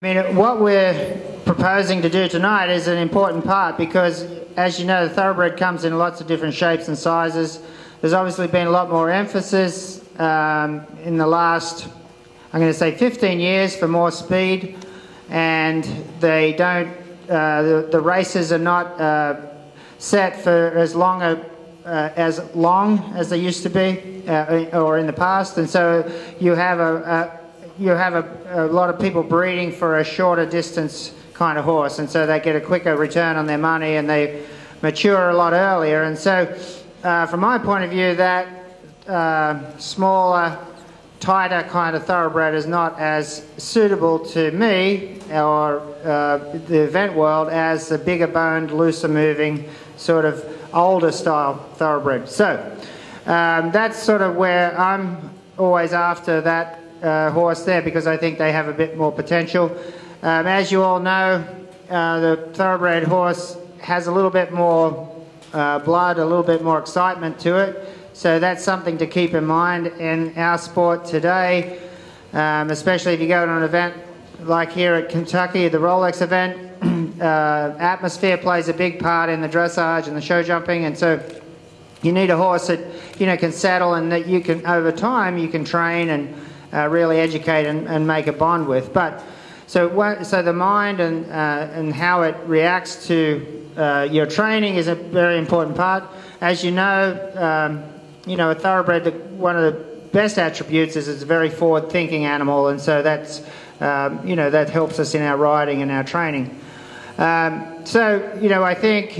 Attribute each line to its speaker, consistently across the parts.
Speaker 1: I mean, what we're proposing to do tonight is an important part because, as you know, the thoroughbred comes in lots of different shapes and sizes. There's obviously been a lot more emphasis in the last, I'm going to say 15 years for more speed, and they don't, the races are not set for as long as they used to be or in the past, and so you have a lot of people breeding for a shorter distance kind of horse, and so they get a quicker return on their money and they mature a lot earlier. And so from my point of view, that smaller, tighter kind of thoroughbred is not as suitable to me or the event world as the bigger boned, looser moving, sort of older style thoroughbred. So that's sort of where I'm always after that horse there, because I think they have a bit more potential. As you all know, the thoroughbred horse has a little bit more blood, a little bit more excitement to it. So that's something to keep in mind in our sport today, especially if you go to an event like here at Kentucky, the Rolex event. Atmosphere plays a big part in the dressage and the show jumping, and so you need a horse that can settle and that you can, over time, you can train and really educate and make a bond with. But so the mind and how it reacts to your training is a very important part. As you know, a thoroughbred, one of the best attributes is it's a very forward-thinking animal, and so that's that helps us in our riding and our training. I think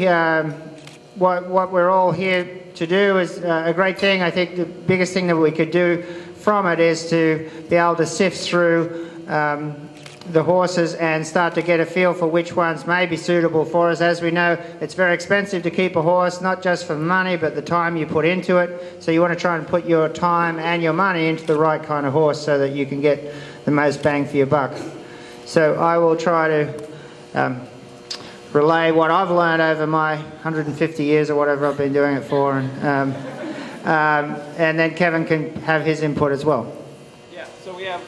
Speaker 1: what we're all here to do is a great thing. I think the biggest thing that we could do from it is to be able to sift through the horses and start to get a feel for which ones may be suitable for us. As we know, it's very expensive to keep a horse, not just for money, but the time you put into it. So you want to try and put your time and your money into the right kind of horse so that you can get the most bang for your buck. So I will try to relay what I've learned over my 150 years or whatever I've been doing it for, and then Kevin can have his input as well.
Speaker 2: Yeah, so we have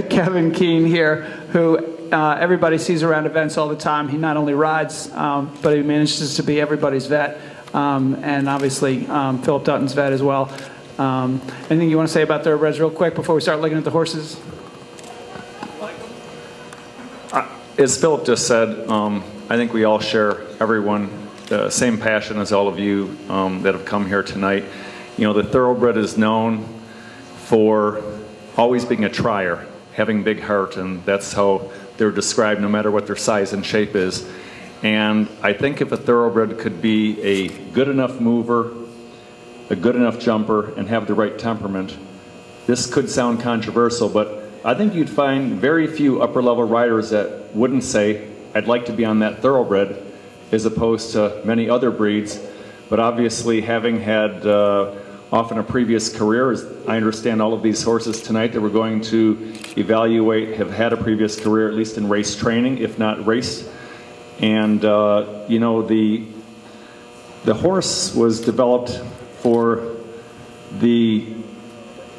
Speaker 2: Kevin Keane here, who everybody sees around events all the time. He not only rides, but he manages to be everybody's vet, and obviously Phillip Dutton's vet as well. Anything you want to say about thoroughbreds real quick before we start looking at the horses?
Speaker 3: As Phillip just said, I think we all share, everyone, the same passion as all of you that have come here tonight. The thoroughbred is known for always being a trier, having big heart, and that's how they're described no matter what their size and shape is. And I think if a thoroughbred could be a good enough mover, a good enough jumper, and have the right temperament, this could sound controversial, but I think you'd find very few upper-level riders that wouldn't say, I'd like to be on that thoroughbred, as opposed to many other breeds. But obviously, having had often a previous career, as I understand all of these horses tonight that we're going to evaluate have had a previous career, at least in race training, if not race. And the horse was developed for the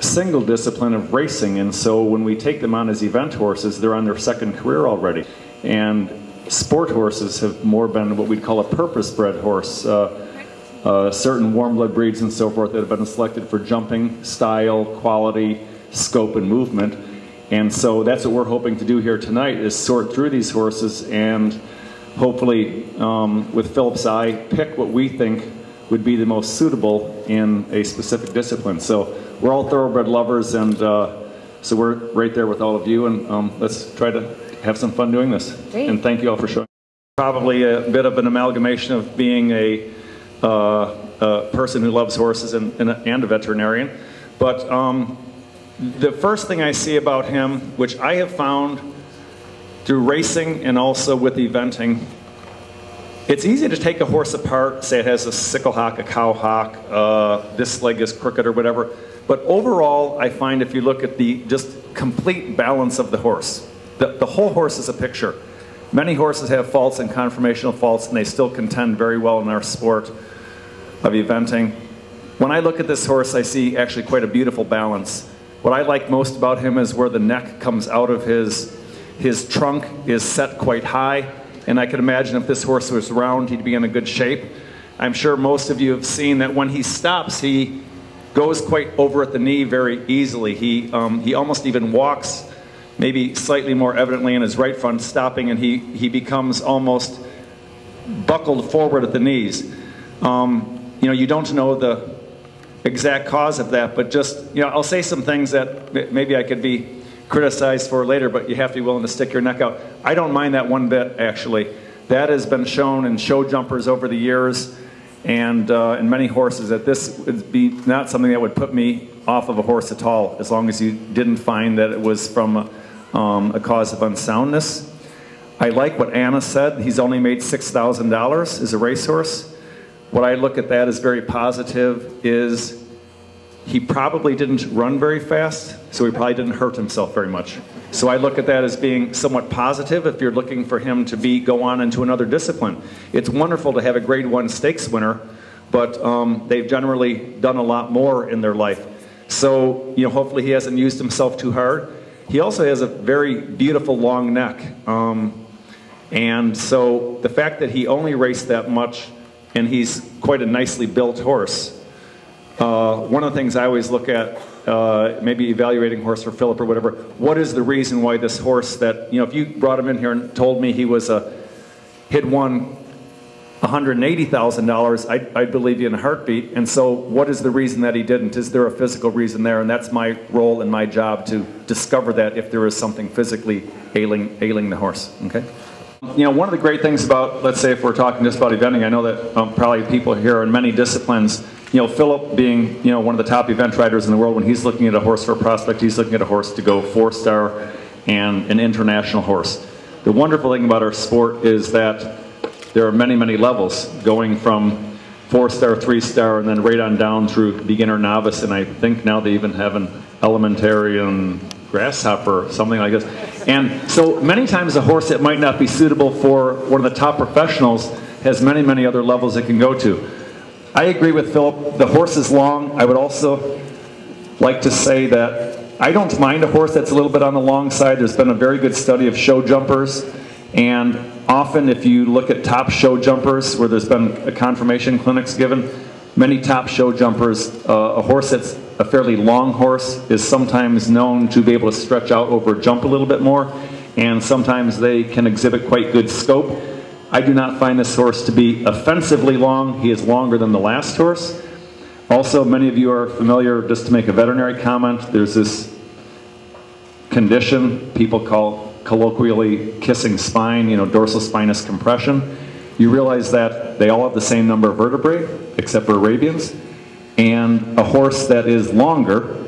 Speaker 3: single discipline of racing, and so when we take them on as event horses, they're on their second career already. And sport horses have more been what we'd call a purpose-bred horse. Certain warm-blood breeds and so forth that have been selected for jumping, style, quality, scope, and movement. And so that's what we're hoping to do here tonight, is sort through these horses and hopefully, with Phillip's eye, pick what we think would be the most suitable in a specific discipline. So we're all thoroughbred lovers, and so we're right there with all of you, and let's try to have some fun doing this.
Speaker 1: Great.
Speaker 3: And thank you all for showing. Probably a bit of an amalgamation of being a person who loves horses and a veterinarian. But the first thing I see about him, which I have found through racing and also with eventing, it's easy to take a horse apart, say it has a sickle hock, a cow hock, this leg is crooked or whatever. But overall, I find if you look at the just complete balance of the horse, the whole horse is a picture. Many horses have faults and conformational faults, and they still contend very well in our sport of eventing. When I look at this horse, I see actually quite a beautiful balance What I like most about him is where the neck comes out of his trunk is set quite high, and I could imagine if this horse was round, he'd be in a good shape. I'm sure most of you have seen that when he stops, he goes quite over at the knee very easily. He almost even walks maybe slightly more evidently in his right front, stopping, and he becomes almost buckled forward at the knees. You know, you don't know the exact cause of that, but just, you know, I'll say some things that maybe I could be criticized for later, but you have to be willing to stick your neck out. I don't mind that one bit, actually. That has been shown in show jumpers over the years, and in many horses, that this would be not something that would put me off of a horse at all, as long as you didn't find that it was from a cause of unsoundness. I like what Anna said. He's only made $6,000 as a racehorse. What I look at that as very positive is he probably didn't run very fast, so he probably didn't hurt himself very much. So I look at that as being somewhat positive if you're looking for him to go on into another discipline. It's wonderful to have a Grade 1 stakes winner, but they've generally done a lot more in their life. So, you know, hopefully he hasn't used himself too hard. He also has a very beautiful long neck. And so the fact that he only raced that much, and he's quite a nicely built horse. One of the things I always look at, maybe evaluating horse for Phillip or whatever, what is the reason why this horse that, you know, if you brought him in here and told me he had won $180,000, I'd believe you in a heartbeat. And so what is the reason that he didn't? Is there a physical reason there? And that's my role and my job to discover that if there is something physically ailing the horse, okay? You know, one of the great things about, let's say if we're talking just about eventing, I know that probably people here in many disciplines, you know, Phillip being, you know, one of the top event riders in the world, when he's looking at a horse for a prospect, he's looking at a horse to go 4-star and an international horse. The wonderful thing about our sport is that there are many, many levels, going from 4-star, 3-star, and then right on down through beginner, novice, and I think now they even have an elementary and grasshopper, something like this. And so many times a horse that might not be suitable for one of the top professionals has many, many other levels it can go to. I agree with Phillip. The horse is long. I would also like to say that I don't mind a horse that's a little bit on the long side. There's been a very good study of show jumpers, and often if you look at top show jumpers where there's been a confirmation clinics given, many top show jumpers, a horse that's a fairly long horse is sometimes known to be able to stretch out over a jump a little bit more, and sometimes they can exhibit quite good scope. I do not find this horse to be offensively long. He is longer than the last horse. Also, many of you are familiar, just to make a veterinary comment, there's this condition people call colloquially kissing spine, you know, dorsal spinous compression. You realize that they all have the same number of vertebrae, except for Arabians, and a horse that is longer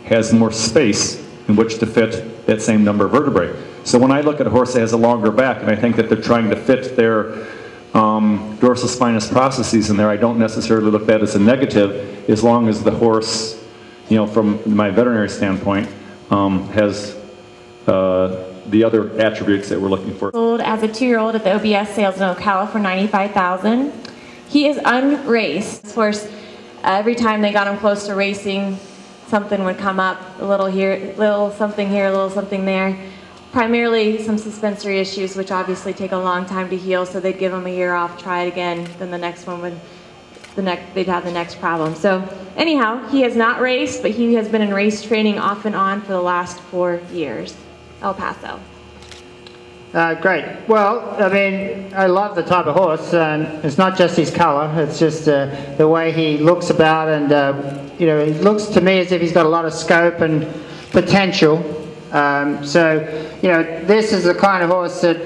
Speaker 3: has more space in which to fit that same number of vertebrae. So when I look at a horse that has a longer back, and I think that they're trying to fit their dorsal spinous processes in there, I don't necessarily look at that as a negative, as long as the horse, you know, from my veterinary standpoint, has the other attributes that we're looking for.
Speaker 4: Sold as a 2-year-old at the OBS sales in Ocala for $95,000. He is unraced. This horse, every time they got him close to racing, something would come up, a little here, little something here, a little something there. Primarily some suspensory issues, which obviously take a long time to heal, so they'd give him a year off, try it again, then the next one would, they'd have the next problem. So anyhow, he has not raced, but he has been in race training off and on for the last 4 years. El Paso.
Speaker 1: Great. Well, I mean, I love the type of horse, and it's not just his colour, it's just the way he looks about, and you know, it looks to me as if he's got a lot of scope and potential. So, you know, this is the kind of horse that,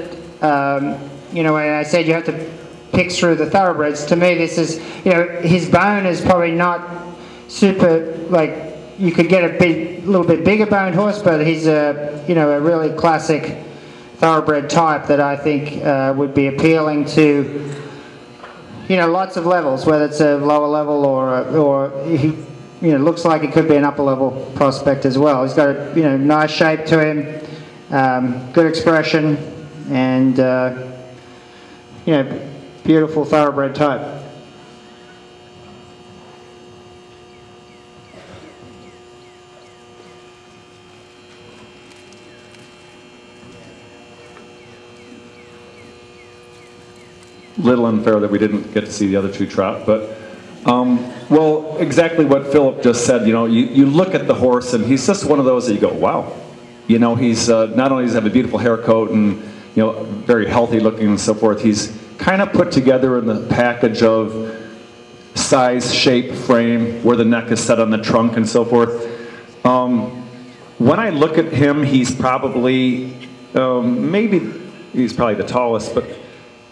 Speaker 1: you know, when I said you have to pick through the thoroughbreds, to me this is, you know, his bone is probably not super, like, you could get a little bit bigger boned horse, but he's a, you know, a really classic thoroughbred type that I think would be appealing to, you know, lots of levels, whether it's a lower level or he, you know, looks like it could be an upper level prospect as well. He's got a, you know, nice shape to him, good expression, and you know, beautiful thoroughbred type.
Speaker 3: little unfair that we didn't get to see the other two trot, but well, exactly what Phillip just said. You know, you look at the horse, and he's just one of those that you go, wow. You know, he's not only does he have a beautiful hair coat and, you know, very healthy looking and so forth, he's kind of put together in the package of size, shape, frame, where the neck is set on the trunk and so forth. When I look at him, he's probably, maybe he's probably the tallest, but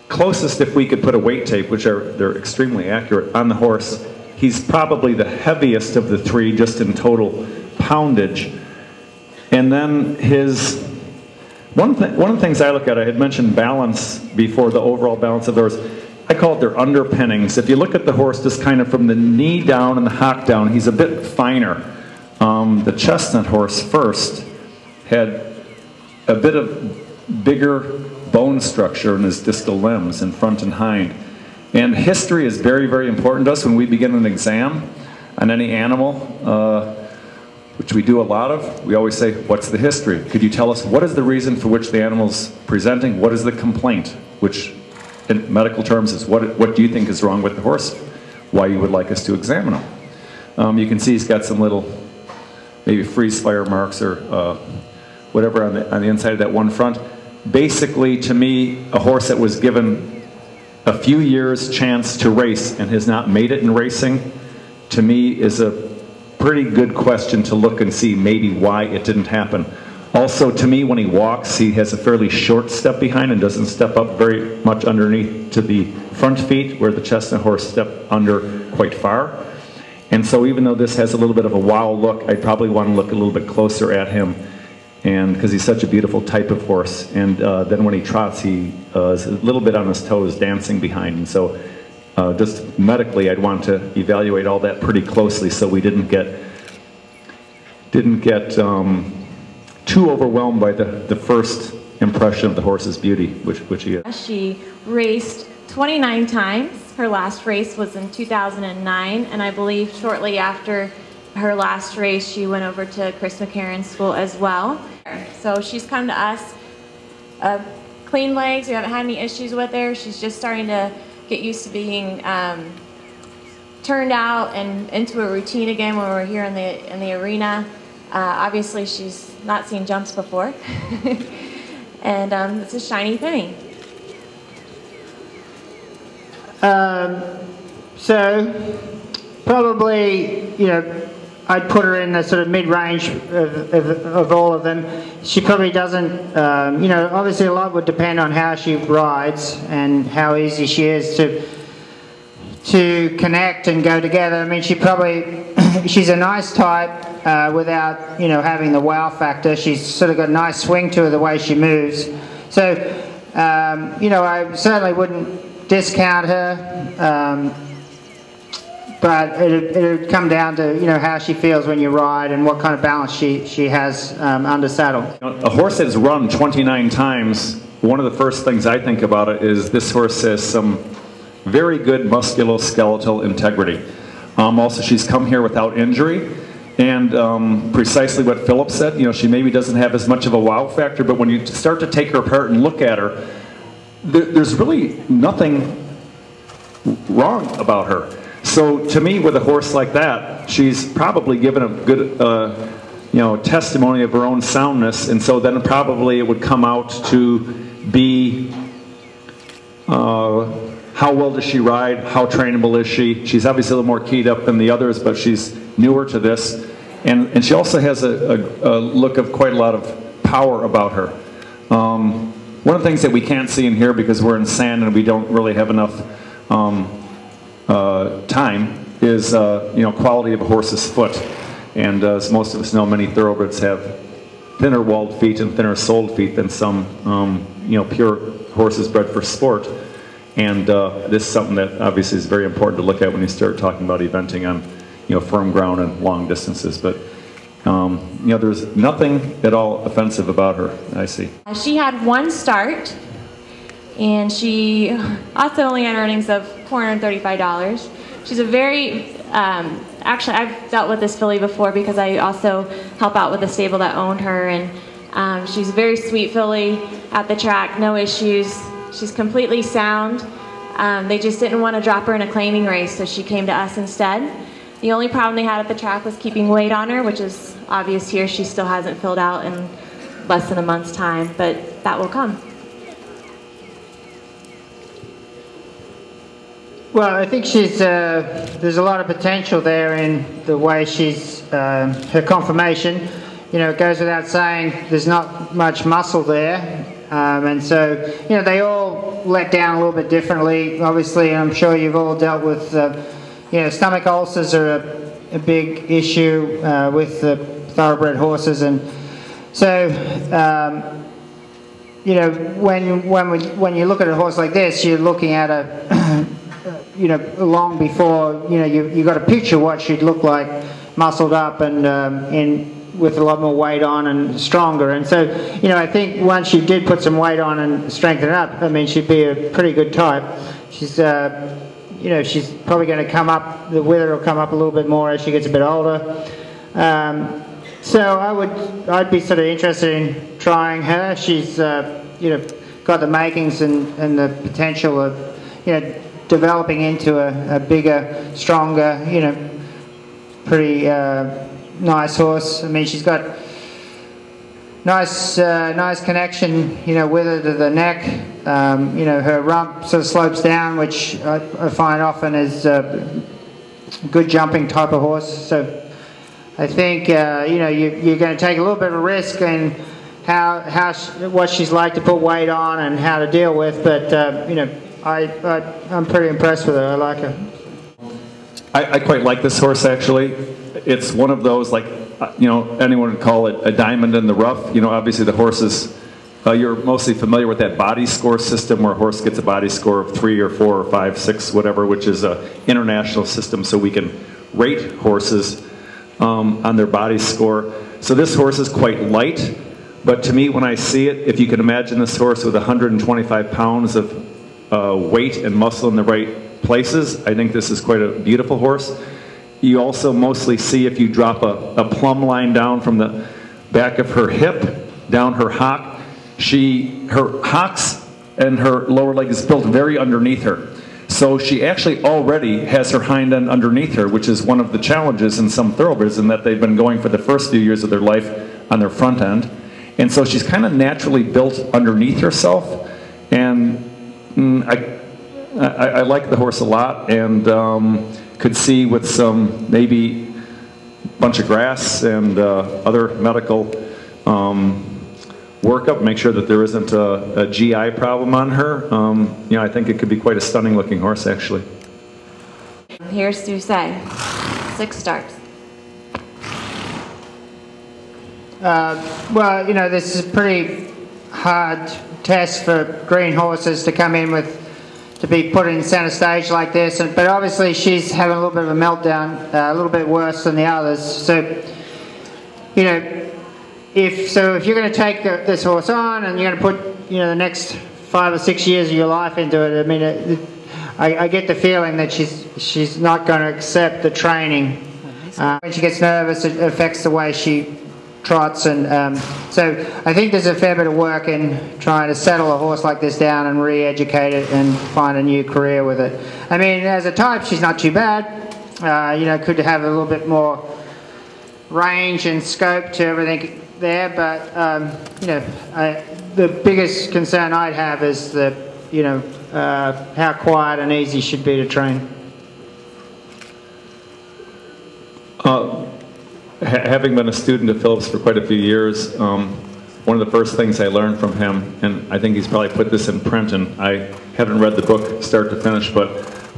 Speaker 3: closest if we could put a weight tape, which they're extremely accurate, on the horse. He's probably the heaviest of the three, just in total poundage. And then his, one of the things I look at, I had mentioned balance before, the overall balance of the horse. I call it their underpinnings. If you look at the horse just kind of from the knee down and the hock down, he's a bit finer. The chestnut horse first had a bit of bigger bone structure in his distal limbs in front and hind. And history is very, very important to us when we begin an exam on any animal, which we do a lot of. We always say, what's the history? Could you tell us what is the reason for which the animal's presenting? What is the complaint? Which in medical terms is what do you think is wrong with the horse? Why you would like us to examine him. You can see he's got some little maybe freeze fire marks or whatever on the inside of that one front. Basically, to me, a horse that was given a few years chance to race and has not made it in racing, to me is a pretty good question to look and see maybe why it didn't happen. Also, to me, when he walks, he has a fairly short step behind and doesn't step up very much underneath to the front feet, where the chestnut horse stepped under quite far. And so even though this has a little bit of a wow look, I'd probably want to look a little bit closer at him, and because he's such a beautiful type of horse. And then when he trots, he is a little bit on his toes, dancing behind. And so just medically, I'd want to evaluate all that pretty closely so we didn't get too overwhelmed by the first impression of the horse's beauty, which he is.
Speaker 4: She raced 29 times. Her last race was in 2009, and I believe shortly after her last race, she went over to Chris McCarron's school as well. So she's come to us, clean legs, we haven't had any issues with her. She's just starting to get used to being turned out and into a routine again when we're here in the arena. Obviously, she's not seen jumps before. And it's a shiny penny.
Speaker 1: So probably, you know, I'd put her in the sort of mid-range of all of them. She probably doesn't, you know, obviously a lot would depend on how she rides and how easy she is to connect and go together. I mean, she's a nice type without, you know, having the wow factor. She's sort of got a nice swing to her the way she moves. So, you know, I certainly wouldn't discount her, but it'd come down to, you know, how she feels when you ride and what kind of balance she has under saddle.
Speaker 3: A horse that's run 29 times, one of the first things I think about it is this horse has some very good musculoskeletal integrity. Also, she's come here without injury, and precisely what Phillip said, you know, she maybe doesn't have as much of a wow factor, but when you start to take her apart and look at her, there's really nothing wrong about her. So to me, with a horse like that, she's probably given a good, you know, testimony of her own soundness, and so then probably it would come out to be how well does she ride, how trainable is she. She's obviously a little more keyed up than the others, but she's newer to this, and she also has a look of quite a lot of power about her. One of the things that we can't see in here because we're in sand and we don't really have enough time is you know, quality of a horse's foot. And as most of us know, many thoroughbreds have thinner walled feet and thinner soled feet than some you know, pure horses bred for sport. And this is something that obviously is very important to look at when you start talking about eventing on, you know, firm ground and long distances. But you know, there's nothing at all offensive about her, I see.
Speaker 4: She had one start, and she also only had earnings of $435. She's a very, actually I've dealt with this filly before because I also help out with the stable that owned her, and she's a very sweet filly at the track, no issues. She's completely sound. They just didn't want to drop her in a claiming race, so she came to us instead. The only problem they had at the track was keeping weight on her, which is obvious here. She still hasn't filled out in less than a month's time, but that will come.
Speaker 1: Well, I think there's a lot of potential there in the way her conformation. You know, it goes without saying there's not much muscle there. And so, you know, they all let down a little bit differently. Obviously, I'm sure you've all dealt with, you know, stomach ulcers are a big issue with the thoroughbred horses. And so, you know, when you look at a horse like this, you're looking at you know, long before, you know, you got to picture what she'd look like, muscled up and with a lot more weight on and stronger. And so, you know, I think once you did put some weight on and strengthen it up, I mean, she'd be a pretty good type. She's, you know, she's probably going to come up, the wither will come up a little bit more as she gets a bit older. So I'd be sort of interested in trying her. She's, you know, got the makings and the potential of, you know, developing into a bigger, stronger, you know, pretty nice horse. I mean, she's got nice connection, you know, with her to the neck. You know, her rump sort of slopes down, which I find often is a good jumping type of horse. So I think, you know, you're going to take a little bit of a risk in what she's like to put weight on and how to deal with, but, you know, I'm pretty impressed with her. I like her.
Speaker 3: I quite like this horse, actually. It's one of those, like, you know, anyone would call it a diamond in the rough. You know, obviously the horses, you're mostly familiar with that body score system where a horse gets a body score of 3 or 4 or 5, 6, whatever, which is an international system, so we can rate horses on their body score. So this horse is quite light, but to me, when I see it, if you can imagine this horse with 125 pounds of weight and muscle in the right places, I think this is quite a beautiful horse. You also mostly see, if you drop a plumb line down from the back of her hip, down her hock, her hocks and her lower leg is built very underneath her. So she actually already has her hind end underneath her, which is one of the challenges in some thoroughbreds, in that they've been going for the first few years of their life on their front end. And so she's kind of naturally built underneath herself. And I like the horse a lot, and could see with some maybe bunch of grass and other medical workup, make sure that there isn't a GI problem on her. You know, I think it could be quite a stunning looking horse, actually.
Speaker 4: Here's Doucet, 6 starts.
Speaker 1: Well, you know, this is a pretty hard test for green horses to come in with, to be put in center stage like this, but obviously she's having a little bit of a meltdown, a little bit worse than the others. So, you know, if you're going to take this horse on and you're going to put, you know, the next 5 or 6 years of your life into it, I mean, I get the feeling that she's not going to accept the training. When she gets nervous, it affects the way she trots, and so I think there's a fair bit of work in trying to settle a horse like this down and re-educate it and find a new career with it. I mean, as a type, she's not too bad. You know, could have a little bit more range and scope to everything there, but you know, the biggest concern I'd have is you know, how quiet and easy she'd be to train.
Speaker 3: Having been a student of Phillip's for quite a few years, one of the first things I learned from him, and I think he's probably put this in print, and I haven't read the book start to finish, but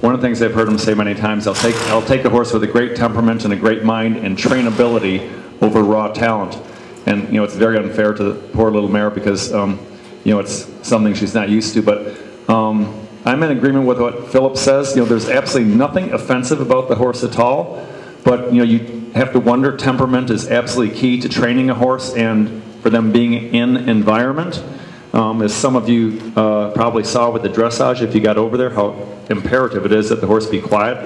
Speaker 3: one of the things I've heard him say many times, I'll take a horse with a great temperament and a great mind and trainability over raw talent. And, you know, it's very unfair to the poor little mare because, you know, it's something she's not used to, but I'm in agreement with what Phillip says. You know, there's absolutely nothing offensive about the horse at all, but, you know, you have to wonder, temperament is absolutely key to training a horse and for them being in environment. As some of you probably saw with the dressage, if you got over there, how imperative it is that the horse be quiet.